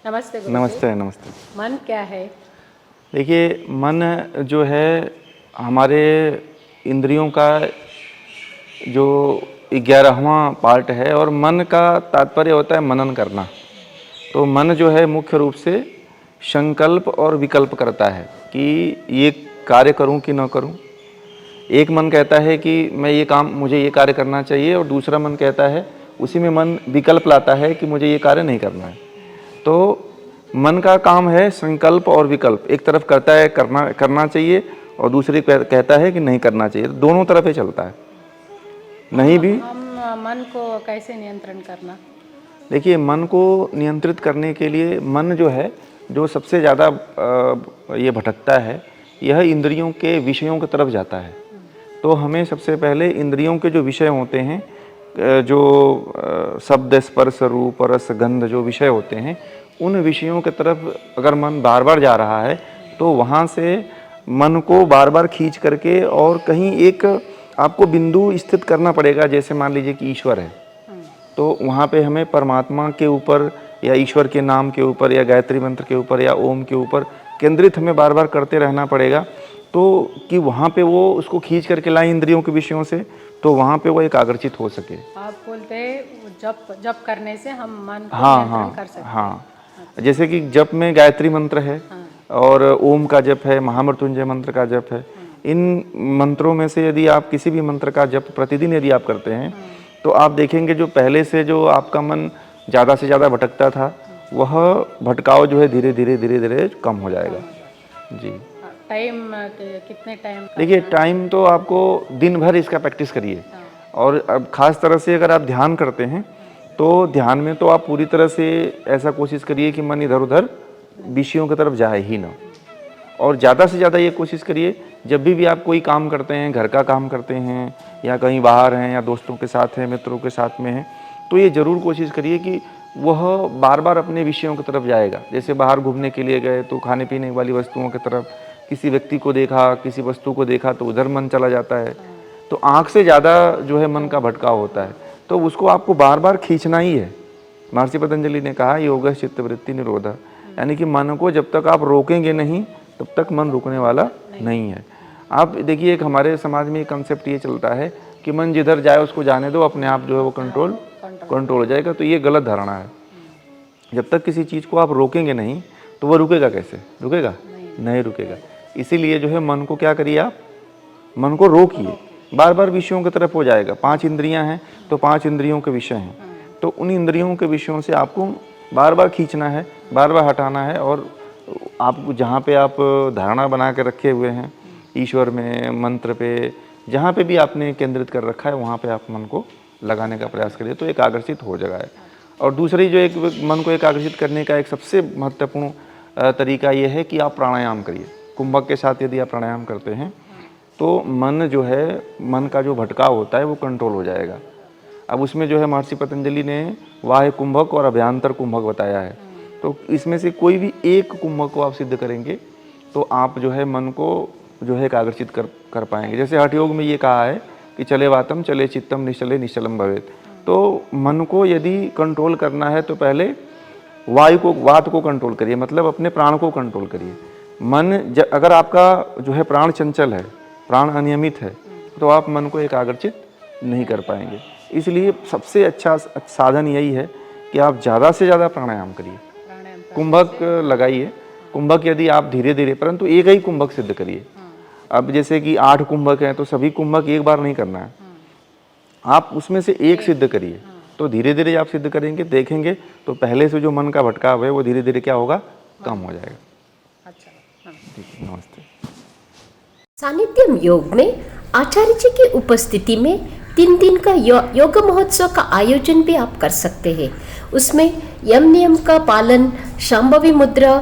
नमस्ते गुरुजी। नमस्ते नमस्ते। मन क्या है? देखिए, मन जो है हमारे इंद्रियों का जो 11वां पार्ट है, और मन का तात्पर्य होता है मनन करना। तो मन जो है मुख्य रूप से संकल्प और विकल्प करता है कि ये कार्य करूं कि न करूं। एक मन कहता है कि मैं ये काम, मुझे ये कार्य करना चाहिए, और दूसरा मन कहता है, उसी में मन विकल्प लाता है कि मुझे ये कार्य नहीं करना है। तो मन का काम है संकल्प और विकल्प। एक तरफ करता है करना चाहिए, और दूसरी कहता है कि नहीं करना चाहिए। दोनों तरफ ही चलता है। नहीं भी हम मन को कैसे नियंत्रण करना? देखिए, मन को नियंत्रित करने के लिए मन जो है, जो सबसे ज़्यादा ये भटकता है, यह इंद्रियों के विषयों की तरफ जाता है। तो हमें सबसे पहले इंद्रियों के जो विषय होते हैं, जो शब्द स्पर्श रूप रस गंध जो विषय होते हैं, उन विषयों की तरफ अगर मन बार बार जा रहा है, तो वहाँ से मन को बार बार खींच करके और कहीं एक आपको बिंदु स्थित करना पड़ेगा। जैसे मान लीजिए कि ईश्वर है, तो वहाँ पे हमें परमात्मा के ऊपर या ईश्वर के नाम के ऊपर या गायत्री मंत्र के ऊपर या ओम के ऊपर केंद्रित हमें बार बार करते रहना पड़ेगा। तो कि वहाँ पे वो उसको खींच करके लाए इंद्रियों के विषयों से, तो वहाँ पे वो एकाग्रचित हो सके। आप बोलते हैं जप करने से हम मन को हाँ नियंत्रण हाँ कर सकते हैं। हाँ, जैसे कि जप में गायत्री मंत्र है, और ओम का जप है, महामृत्युंजय मंत्र का जप है। इन मंत्रों में से यदि आप किसी भी मंत्र का जप प्रतिदिन यदि आप करते हैं, तो आप देखेंगे जो पहले से जो आपका मन ज़्यादा से ज़्यादा भटकता था, वह भटकाव जो है धीरे धीरे कम हो जाएगा। जी। टाइम कितने टाइम? देखिए, टाइम तो आपको दिन भर इसका प्रैक्टिस करिए। और अब खास तरह से अगर आप ध्यान करते हैं, तो ध्यान में तो आप पूरी तरह से ऐसा कोशिश करिए कि मन इधर उधर विषयों की तरफ जाए ही ना। और ज़्यादा से ज़्यादा ये कोशिश करिए, जब भी आप कोई काम करते हैं, घर का काम करते हैं या कहीं बाहर हैं या दोस्तों के साथ हैं, मित्रों के साथ में हैं, तो ये ज़रूर कोशिश करिए कि वह बार बार अपने विषयों की तरफ जाएगा। जैसे बाहर घूमने के लिए गए तो खाने पीने वाली वस्तुओं की तरफ, किसी व्यक्ति को देखा, किसी वस्तु को देखा तो उधर मन चला जाता है। तो आँख से ज़्यादा जो है मन का भटकाव होता है, तो उसको आपको बार बार खींचना ही है। महर्षि पतंजलि ने कहा, योग चित्तवृत्ति निरोध, यानी कि मन को जब तक आप रोकेंगे नहीं, तब तक मन रुकने वाला नहीं है। आप देखिए, एक हमारे समाज में एक कंसेप्ट ये चलता है कि मन जिधर जाए उसको जाने दो, अपने आप जो है वो कंट्रोल हो जाएगा। तो ये गलत धारणा है। जब तक किसी चीज़ को आप रोकेंगे नहीं, तो वो रुकेगा कैसे? रुकेगा नहीं रुकेगा। इसीलिए जो है मन को क्या करिए, आप मन को रोकिए, बार बार विषयों की तरफ हो जाएगा। 5 इंद्रियां हैं, तो 5 इंद्रियों के विषय हैं, तो उन इंद्रियों के विषयों से आपको बार बार खींचना है, बार बार हटाना है। और आप जहाँ पे आप धारणा बना के रखे हुए हैं, ईश्वर में, मंत्र पे, जहाँ पे भी आपने केंद्रित कर रखा है, वहाँ पे आप मन को लगाने का प्रयास करिए, तो एकाग्रचित हो जाएगा। और दूसरी जो एक मन को एकाग्रचित करने का एक सबसे महत्वपूर्ण तरीका ये है कि आप प्राणायाम करिए। कुंभक के साथ यदि आप प्राणायाम करते हैं, तो मन जो है, मन का जो भटकाव होता है वो कंट्रोल हो जाएगा। अब उसमें जो है महर्षि पतंजलि ने बाह्य कुंभक और अभ्यंतर कुंभक बताया है। तो इसमें से कोई भी एक कुंभक को आप सिद्ध करेंगे, तो आप जो है मन को जो है एकाग्रचित कर पाएंगे। जैसे हठ योग में ये कहा है कि चले वातम चले चित्तम निश्चले निश्चलम भवेत। तो मन को यदि कंट्रोल करना है, तो पहले वात को कंट्रोल करिए, मतलब अपने प्राण को कंट्रोल करिए। अगर आपका जो है प्राण चंचल है, प्राण अनियमित है, तो आप मन को एकाग्रचित नहीं कर पाएंगे। इसलिए सबसे अच्छा साधन यही है कि आप ज़्यादा से ज़्यादा प्राणायाम करिए, कुंभक लगाइए। कुंभक यदि आप धीरे धीरे, परंतु एक ही कुंभक सिद्ध करिए। अब जैसे कि 8 कुंभक हैं, तो सभी कुंभक एक बार नहीं करना है, आप उसमें से एक सिद्ध करिए। तो धीरे धीरे आप सिद्ध करेंगे, देखेंगे तो पहले से जो मन का भटकाव है वो धीरे धीरे क्या होगा, कम हो जाएगा। अच्छा, नमस्ते। सानिध्यम योग में आचार्य जी की उपस्थिति में 3 दिन का योग महोत्सव का आयोजन भी आप कर सकते हैं। उसमें यम नियम का पालन, शांभवी मुद्रा,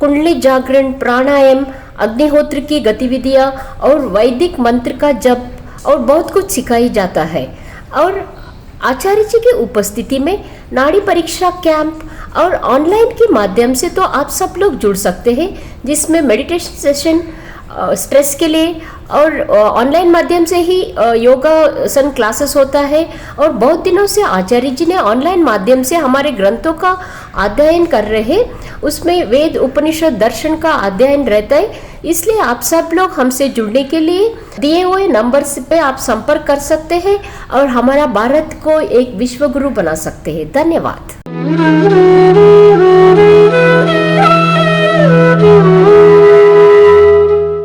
कुंडली जागरण, प्राणायाम, अग्निहोत्र की गतिविधियां और वैदिक मंत्र का जप और बहुत कुछ सिखाई जाता है। और आचार्य जी की उपस्थिति में नाड़ी परीक्षा कैंप और ऑनलाइन के माध्यम से तो आप सब लोग जुड़ सकते हैं, जिसमें मेडिटेशन सेशन स्ट्रेस के लिए, और ऑनलाइन माध्यम से ही योगासन क्लासेस होता है। और बहुत दिनों से आचार्य जी ने ऑनलाइन माध्यम से हमारे ग्रंथों का अध्ययन कर रहे हैं, उसमें वेद उपनिषद दर्शन का अध्ययन रहता है। इसलिए आप सब लोग हमसे जुड़ने के लिए दिए हुए नंबर पे आप संपर्क कर सकते हैं और हमारा भारत को एक विश्व गुरु बना सकते हैं। धन्यवाद।